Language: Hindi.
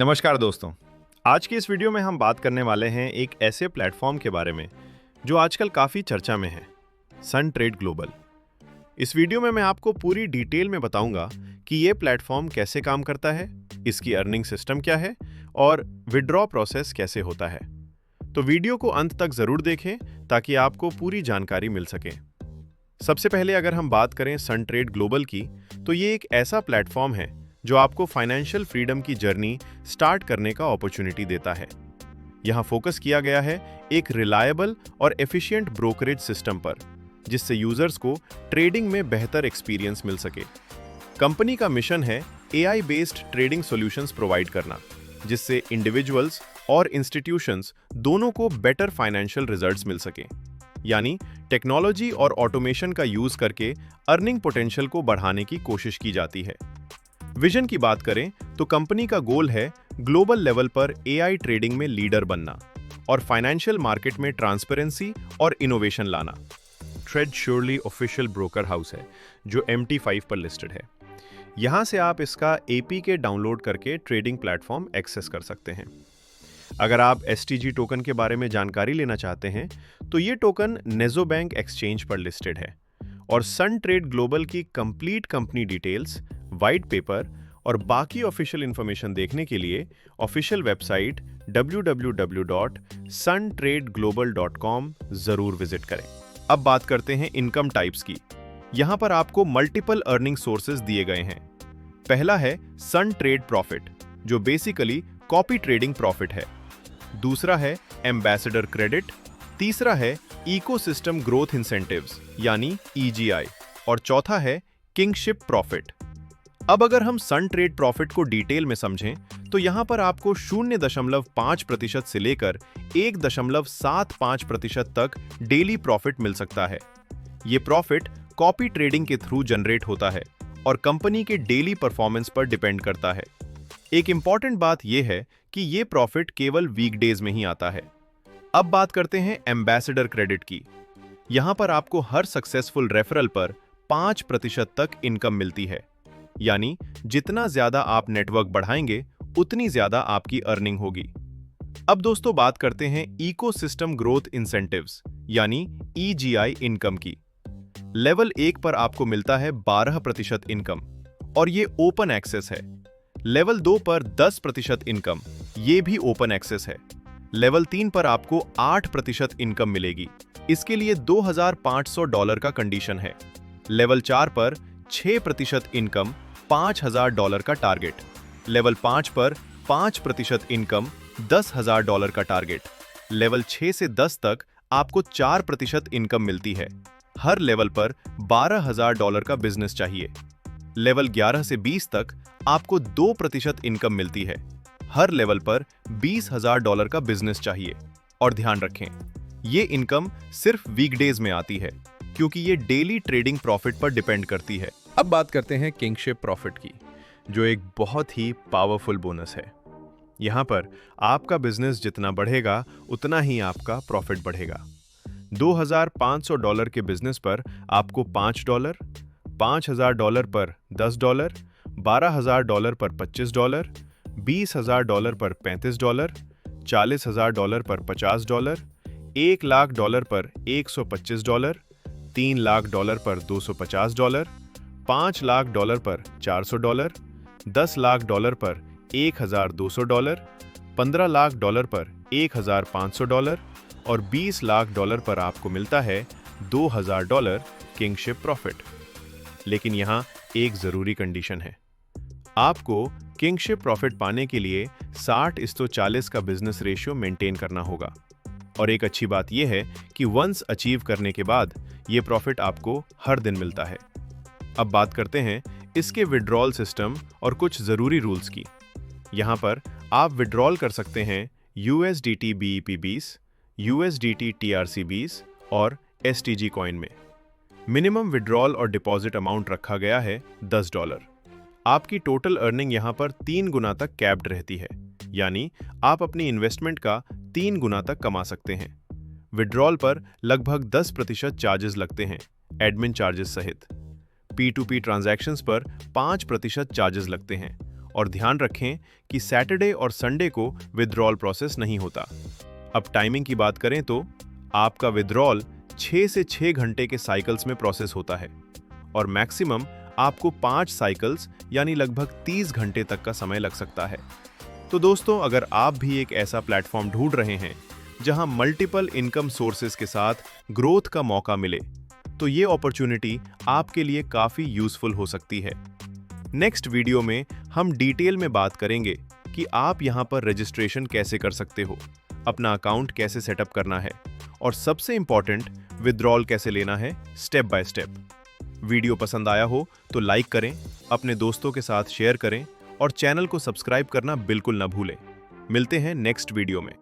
नमस्कार दोस्तों। आज की इस वीडियो में हम बात करने वाले हैं एक ऐसे प्लेटफॉर्म के बारे में जो आजकल काफ़ी चर्चा में है, सन ट्रेड ग्लोबल। इस वीडियो में मैं आपको पूरी डिटेल में बताऊंगा कि ये प्लेटफॉर्म कैसे काम करता है, इसकी अर्निंग सिस्टम क्या है और विड्रॉ प्रोसेस कैसे होता है। तो वीडियो को अंत तक ज़रूर देखें ताकि आपको पूरी जानकारी मिल सके। सबसे पहले अगर हम बात करें सन ट्रेड ग्लोबल की, तो ये एक ऐसा प्लेटफॉर्म है जो आपको फाइनेंशियल फ्रीडम की जर्नी स्टार्ट करने का अपॉर्चुनिटी देता है। यहाँ फोकस किया गया है एक रिलायबल और एफिशिएंट ब्रोकरेज सिस्टम पर, जिससे यूजर्स को ट्रेडिंग में बेहतर एक्सपीरियंस मिल सके। कंपनी का मिशन है AI based trading solutions provide करना, जिससे इंडिविजुअल्स और इंस्टीट्यूशंस दोनों को बेटर फाइनेंशियल रिजल्ट्स मिल सके। यानी टेक्नोलॉजी और ऑटोमेशन का यूज करके अर्निंग पोटेंशियल को बढ़ाने की कोशिश की जाती है। विजन की बात करें तो कंपनी का गोल है ग्लोबल लेवल पर एआई ट्रेडिंग में लीडर बनना और फाइनेंशियल मार्केट में ट्रांसपेरेंसी और इनोवेशन लाना। Trade surely official broker house है जो MT5 पर लिस्टेड है। यहां से आप इसका APK डाउनलोड करके ट्रेडिंग प्लेटफॉर्म एक्सेस कर सकते हैं। अगर आप STG टोकन के बारे में जानकारी लेना चाहते हैं तो ये टोकन नेजो बैंक एक्सचेंज पर लिस्टेड है। और सन ट्रेड ग्लोबल की complete company details, white paper और बाकी ऑफिशियल इंफॉर्मेशन देखने के लिए ऑफिशियल वेबसाइट www.suntradglobal.com जरूर विजिट करें। अब बात करते हैं इनकम टाइप्स की। यहां पर आपको मल्टीपल अर्निंग सोर्सेज दिए गए हैं। पहला है सन ट्रेड प्रॉफिट, जो बेसिकली कॉपी ट्रेडिंग प्रॉफिट है। दूसरा है एम्बेसडर क्रेडिट। तीसरा है इकोसिस्टम ग्रोथ इंसेंटिव्स यानी EGI। और चौथा है किंगशिप प्रॉफिट। अब अगर हम सन ट्रेड प्रॉफिट को डिटेल में समझें तो यहां पर आपको 0.5% से लेकर 1.75% तक डेली प्रॉफिट मिल सकता है। ये प्रॉफिट कॉपी ट्रेडिंग के थ्रू जनरेट होता है और कंपनी के डेली परफॉर्मेंस पर डिपेंड करता है। एक इंपॉर्टेंट बात यह है कि यह प्रॉफिट केवल वीकडेज में ही आता है। अब बात करते हैं एम्बेसडर क्रेडिट की। यहां पर आपको हर सक्सेसफुल रेफरल पर 5% तक इनकम मिलती है। यानी जितना ज्यादा आप नेटवर्क बढ़ाएंगे उतनी ज्यादा आपकी अर्निंग होगी। अब दोस्तों बात करते हैं इकोसिस्टम ग्रोथ इंसेंटिव्स यानी EGI इनकम की। लेवल 1 पर आपको मिलता है 12% इनकम और ये ओपन एक्सेस है। लेवल 2 पर 10% इनकम, ये भी ओपन एक्सेस है। लेवल 3 पर आपको 8% इनकम मिलेगी। इसके लिए $2,500 का कंडीशन है। लेवल 4 पर 6% इनकम, $5,000 का टारगेट। लेवल 5 पर 5% इनकम, $10,000 का टारगेट। लेवल 6 से 10 तक आपको 4% इनकम मिलती है। हर लेवल पर $12,000 का बिजनेस चाहिए। लेवल 11 से 20 तक आपको 2% इनकम मिलती है। हर लेवल पर $20,000 का बिजनेस चाहिए। और ध्यान रखें, ये इनकम सिर्फ वीकडेज में आती है क्योंकि ये डेली ट्रेडिंग प्रॉफिट पर डिपेंड करती है। अब बात करते हैं किंगशिप प्रॉफिट की, जो एक बहुत ही पावरफुल बोनस है। यहां पर आपका बिजनेस जितना बढ़ेगा उतना ही आपका प्रॉफिट बढ़ेगा। $2,500 के बिजनेस पर आपको $5, $5,000 पर $10, $12,000 पर $25, $20,000 पर $35, $40,000 पर $50, $1,00,000 पर $125, $3,00,000 पर $250, $5,00,000 पर $400, $10,00,000 पर $1,200, $15,00,000 पर $1,500 और $20,00,000 पर आपको मिलता है $2,000 किंगशिप प्रॉफिट। लेकिन यहाँ एक जरूरी कंडीशन है। आपको किंगशिप प्रॉफिट पाने के लिए 60:40 का बिजनेस रेशियो मेंटेन करना होगा। और एक अच्छी बात यह है कि वंस अचीव करने के बाद यह प्रॉफिट आपको हर दिन मिलता है। अब बात करते हैं इसके विड्रॉल सिस्टम और कुछ जरूरी रूल्स की। यहां पर आप विड्रॉल कर सकते हैं USDT BEP20, USDT TRC20 और STG कॉइन में। मिनिमम विड्रॉल और डिपॉजिट अमाउंट रखा गया है $10। आपकी टोटल अर्निंग यहां पर 3 गुना तक कैप्ड रहती है, यानी आप अपनी इन्वेस्टमेंट का 3 गुना तक कमा सकते हैं। विड्रॉल पर लगभग 10% चार्जेस लगते हैं, एडमिन चार्जेस सहित। P2P ट्रांजैक्शंस पर 5% चार्जेस लगते हैं और ध्यान रखें कि सैटरडे और संडे को विड्रॉल प्रोसेस नहीं होता। अब टाइमिंग की बात करें तो आपका विड्रॉल 6 से 6 घंटे के साइकिल्स में प्रोसेस होता है और मैक्सिमम आपको 5 साइकिल्स यानी लगभग 30 घंटे तक का समय लग सकता है। तो दोस्तों, अगर आप भी एक ऐसा प्लेटफॉर्म ढूंढ रहे हैं जहां मल्टीपल इनकम सोर्सेज के साथ ग्रोथ का मौका मिले, तो ये अपॉर्चुनिटी आपके लिए काफी यूजफुल हो सकती है। नेक्स्ट वीडियो में हम डिटेल में बात करेंगे कि आप यहां पर रजिस्ट्रेशन कैसे कर सकते हो, अपना अकाउंट कैसे सेटअप करना है और सबसे इंपॉर्टेंट विड्रॉल कैसे लेना है स्टेप बाय स्टेप। वीडियो पसंद आया हो तो लाइक करें, अपने दोस्तों के साथ शेयर करें और चैनल को सब्सक्राइब करना बिल्कुल ना भूलें। मिलते हैं नेक्स्ट वीडियो में।